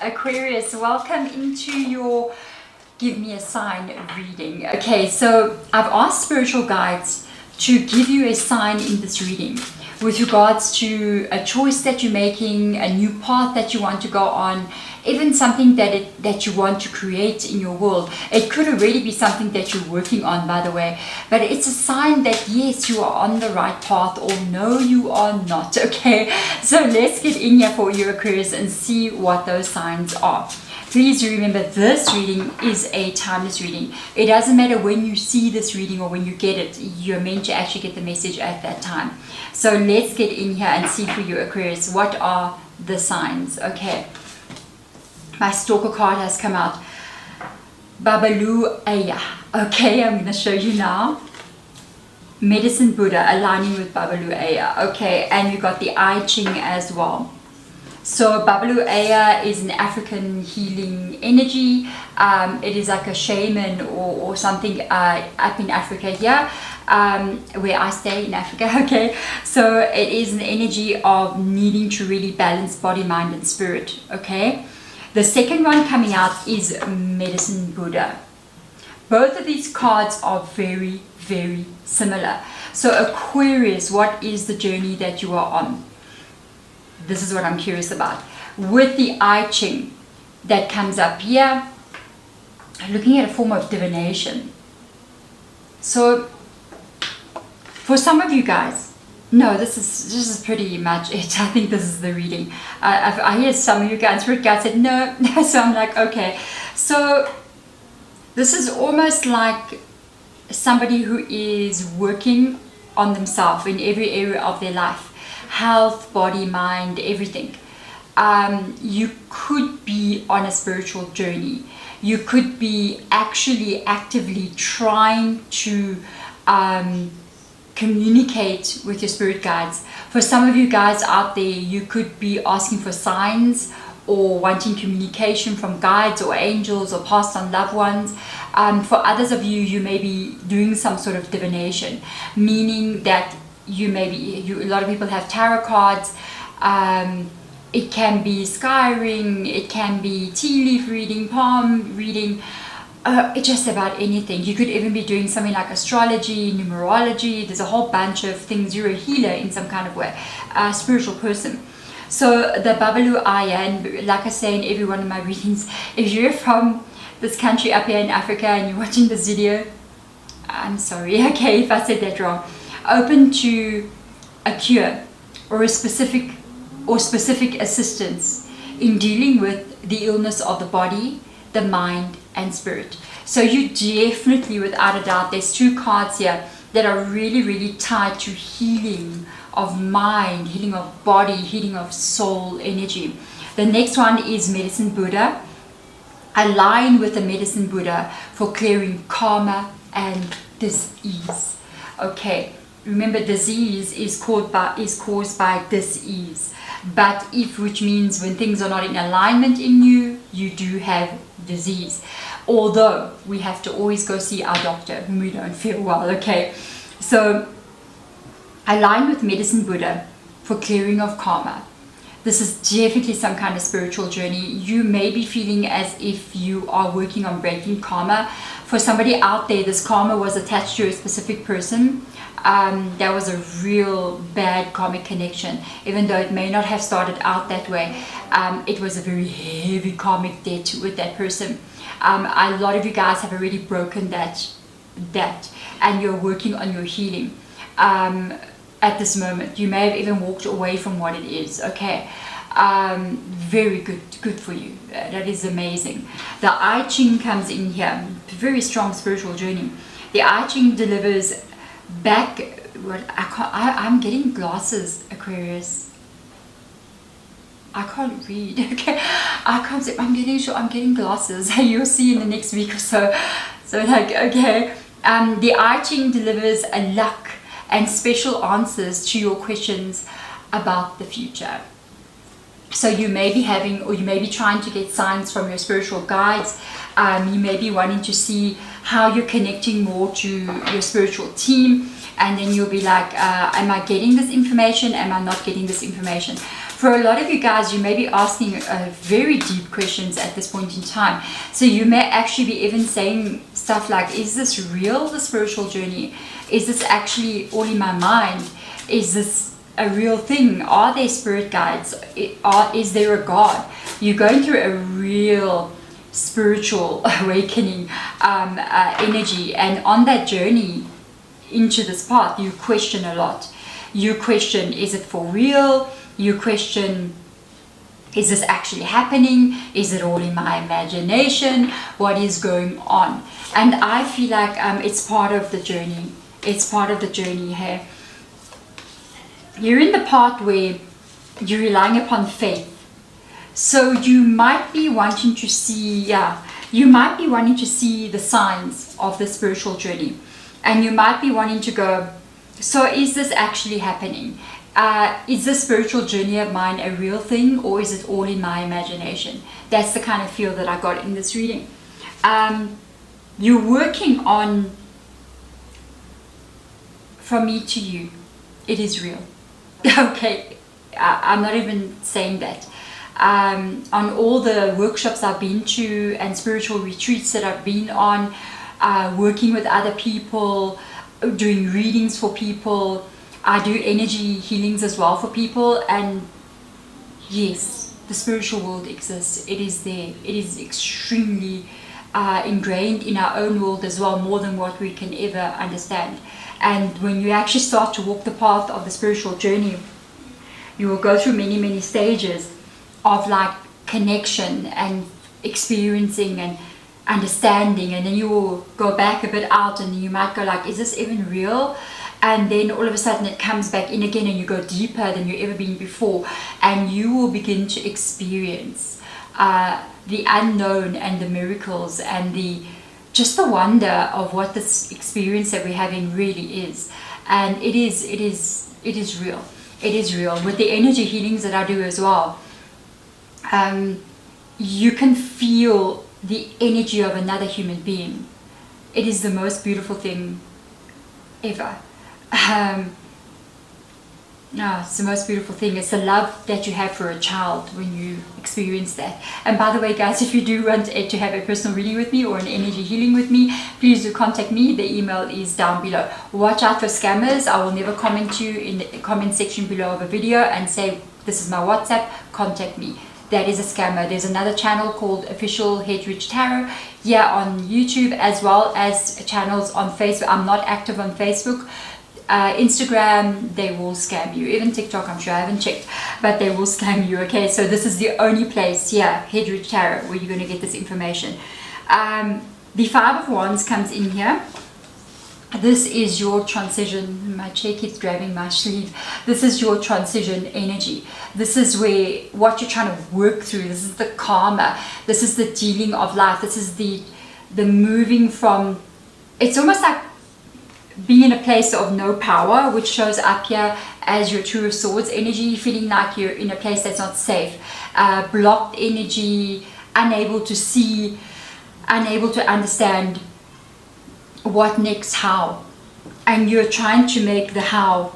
Aquarius, welcome into your Give Me a Sign reading. Okay, so I've asked spiritual guides to give you a sign in this reading with regards to a choice that you're making, a new path that you want to go on, even something that you want to create in your world. It could already be something that you're working on, by the way, but it's a sign that yes, you are on the right path, or no, you are not. Okay, so let's get in here for you, Aquarius, and see what those signs are. Please remember, this reading is a timeless reading. It doesn't matter when you see this reading or when you get it, you're meant to actually get the message at that time. So let's get in here and see for you, Aquarius, what are the signs. Okay, my Stalker card has come out. Babalu Aya. Okay, I'm going to show you now. Medicine Buddha aligning with Babalu Aya. Okay, and you got the I Ching as well. So Babalu Aya is an African healing energy. It is like a shaman or something up in Africa here, where I stay in Africa. Okay, so it is an energy of needing to really balance body, mind and spirit. Okay, the second one coming out is Medicine Buddha. Both of these cards are very, very similar. So Aquarius, what is the journey that you are on? This is what I'm curious about. With the I Ching that comes up here, looking at a form of divination. So for some of you guys, no, this is pretty much it. I think this is the reading. I hear some of you guys, spirit guides said no. So I'm like, okay. So this is almost like somebody who is working on themselves in every area of their life. Health, body, mind, everything. You could be on a spiritual journey. You could be actually actively trying to communicate with your spirit guides. For some of you guys out there, you could be asking for signs or wanting communication from guides or angels or passed on loved ones. For others of you, you may be doing some sort of divination, meaning that a lot of people have tarot cards. It can be scrying, it can be tea leaf reading, palm reading, just about anything. You could even be doing something like astrology, numerology. There's a whole bunch of things. You're a healer in some kind of way, a spiritual person. So the Babalu Aya, and like I say in every one of my readings, if you're from this country up here in Africa and you're watching this video, I'm sorry, okay, if I said that wrong. Open to a cure or a specific assistance in dealing with the illness of the body, the mind and spirit. So you definitely, without a doubt, there's two cards here that are really, really tied to healing of mind, healing of body, healing of soul energy. The next one is Medicine Buddha. Align with the Medicine Buddha for clearing karma and disease. Okay, remember, disease is caused by dis-ease. But which means when things are not in alignment in you, you do have disease. Although we have to always go see our doctor when we don't feel well. Okay, so align with Medicine Buddha for clearing of karma. This is definitely some kind of spiritual journey. You may be feeling as if you are working on breaking karma. For somebody out there, this karma was attached to a specific person. That was a real bad karmic connection. Even though it may not have started out that way, it was a very heavy karmic debt with that person. A lot of you guys have already broken that, and you're working on your healing. At this moment, you may have even walked away from what it is. Okay, very good for you. That is amazing. The I Ching comes in here. Very strong spiritual journey. The I Ching delivers back what I'm getting glasses, Aquarius. I can't read. Okay, I can't say. I'm getting glasses. You'll see in the next week or so. So like, okay, the I Ching delivers a luck and special answers to your questions about the future. So you may be having, or you may be trying to get signs from your spiritual guides. You may be wanting to see how you're connecting more to your spiritual team, and then you'll be like, am I getting this information? Am I not getting this information? For a lot of you guys, you may be asking very deep questions at this point in time. So you may actually be even saying stuff like, is this real, the spiritual journey? Is this actually all in my mind? Is this a real thing? Are there spirit guides? Is there a God? You're going through a real spiritual awakening energy, and on that journey into this path, you question a lot. You question, is it for real? You question, is this actually happening? Is it all in my imagination? What is going on? And I feel like it's part of the journey. It's part of the journey here. You're in the part where you're relying upon faith. So you might be wanting to see, you might be wanting to see the signs of the spiritual journey. And you might be wanting to go, so is this actually happening? Is this spiritual journey of mine a real thing, or is it all in my imagination? That's the kind of feel that I got in this reading. You're working on, from me to you, it is real. Okay, I'm not even saying that. On all the workshops I've been to and spiritual retreats that I've been on, working with other people, doing readings for people, I do energy healings as well for people, and yes, the spiritual world exists. It is there. It is extremely ingrained in our own world as well, more than what we can ever understand. And when you actually start to walk the path of the spiritual journey, you will go through many, many stages of like connection and experiencing and understanding, and then you will go back a bit out and you might go like, is this even real? And then all of a sudden it comes back in again, and you go deeper than you've ever been before, and you will begin to experience the unknown and the miracles and just the wonder of what this experience that we're having really is. And it is real. It is real. With the energy healings that I do as well, you can feel the energy of another human being. It is the most beautiful thing ever. No, it's the most beautiful thing. It's the love that you have for a child when you experience that. And by the way, guys, if you do want to have a personal reading with me or an energy healing with me, please do contact me. The email is down below. Watch out for scammers. I will never comment to you in the comment section below of a video and say, this is my WhatsApp, contact me. That is a scammer. There's another channel called Official Headridge Tarot here on YouTube, as well as channels on Facebook. I'm not active on Facebook. Instagram, they will scam you. Even TikTok, I'm sure I haven't checked, but they will scam you. Okay, so this is the only place, Headridge Tarot, where you're going to get this information. The Five of Wands comes in here. This is your transition. My chair keeps grabbing my sleeve. This is your transition energy. This is where what you're trying to work through. This is the karma. This is the dealing of life. This is the moving from, it's almost like being in a place of no power, which shows up here as your Two of Swords energy, feeling like you're in a place that's not safe, blocked energy, unable to see, unable to understand what next, how, and you're trying to make the how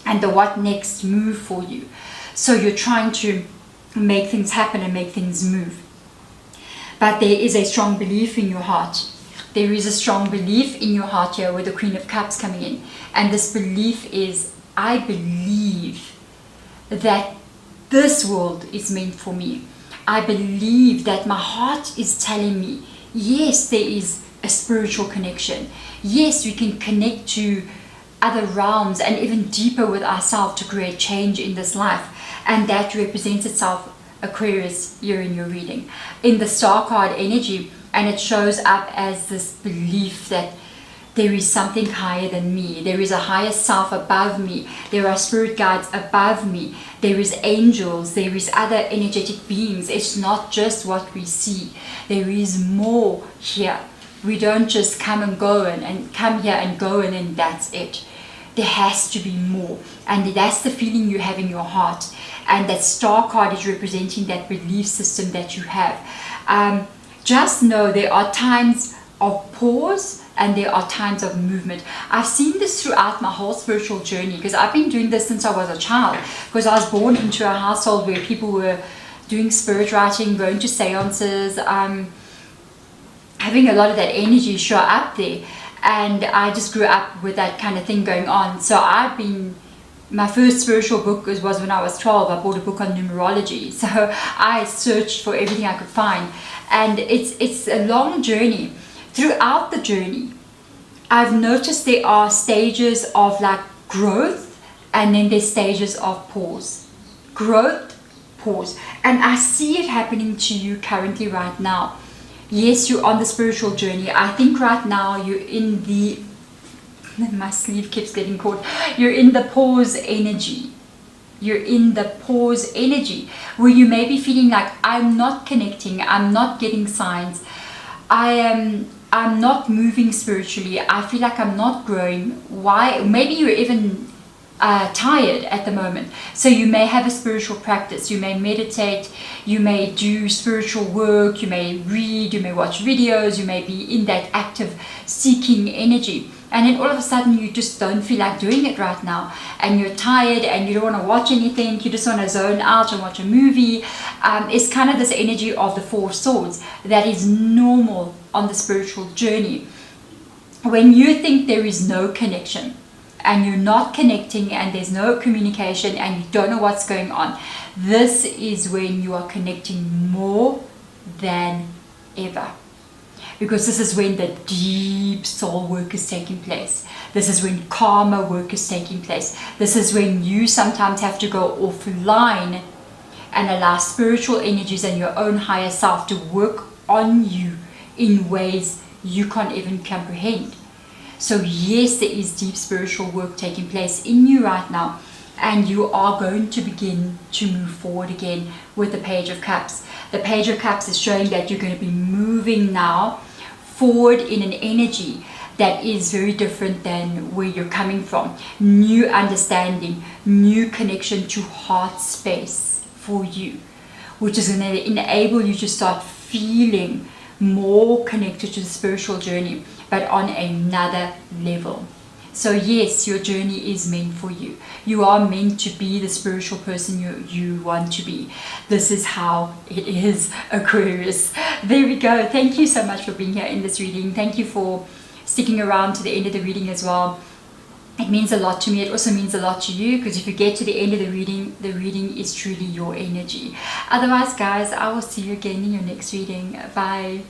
and the what next move for you. So you're trying to make things happen and make things move, but there is a strong belief in your heart. There is a strong belief in your heart here with the Queen of Cups coming in. And this belief is, I believe that this world is meant for me. I believe that my heart is telling me, yes, there is a spiritual connection. Yes, we can connect to other realms and even deeper with ourselves to create change in this life. And that represents itself, Aquarius, here in your reading. In the Star card energy, and it shows up as this belief that there is something higher than me. There is a higher self above me. There are spirit guides above me. There is angels. There is other energetic beings. It's not just what we see. There is more here. We don't just come and go and come here and go and then that's it. There has to be more. And that's the feeling you have in your heart. And that Star card is representing that belief system that you have. Just know there are times of pause and there are times of movement. I've seen this throughout my whole spiritual journey, because I've been doing this since I was a child, because I was born into a household where people were doing spirit writing, going to seances, having a lot of that energy show up there, and I just grew up with that kind of thing going on. So my first spiritual book was when I was 12. I bought a book on numerology, so I searched for everything I could find, and it's a long journey. Throughout the journey, I've noticed there are stages of like growth, and then there's stages of pause. Growth, pause. And I see it happening to you currently right now. Yes, you're on the spiritual journey. I think right now you're in my sleeve keeps getting caught. You're in the pause energy. You're in the pause energy where you may be feeling like, I'm not connecting, I'm not getting signs, I'm not moving spiritually, I feel like I'm not growing. Why? Maybe you're even tired at the moment. So you may have a spiritual practice, you may meditate, you may do spiritual work, you may read, you may watch videos, you may be in that active seeking energy. And then all of a sudden you just don't feel like doing it right now, and you're tired and you don't want to watch anything, you just want to zone out and watch a movie. It's kind of this energy of the Four Swords that is normal on the spiritual journey. When you think there is no connection and you're not connecting and there's no communication and you don't know what's going on, this is when you are connecting more than ever. Because this is when the deep soul work is taking place. This is when karma work is taking place. This is when you sometimes have to go offline and allow spiritual energies and your own higher self to work on you in ways you can't even comprehend. So yes, there is deep spiritual work taking place in you right now, and you are going to begin to move forward again with the Page of Cups. The Page of Cups is showing that you're going to be moving now forward in an energy that is very different than where you're coming from. New understanding, new connection to heart space for you, which is going to enable you to start feeling more connected to the spiritual journey, but on another level. So yes, your journey is meant for you. You are meant to be the spiritual person you want to be. This is how it is, Aquarius. There we go. Thank you so much for being here in this reading. Thank you for sticking around to the end of the reading as well. It means a lot to me. It also means a lot to you, because if you get to the end of the reading is truly your energy. Otherwise, guys, I will see you again in your next reading. Bye.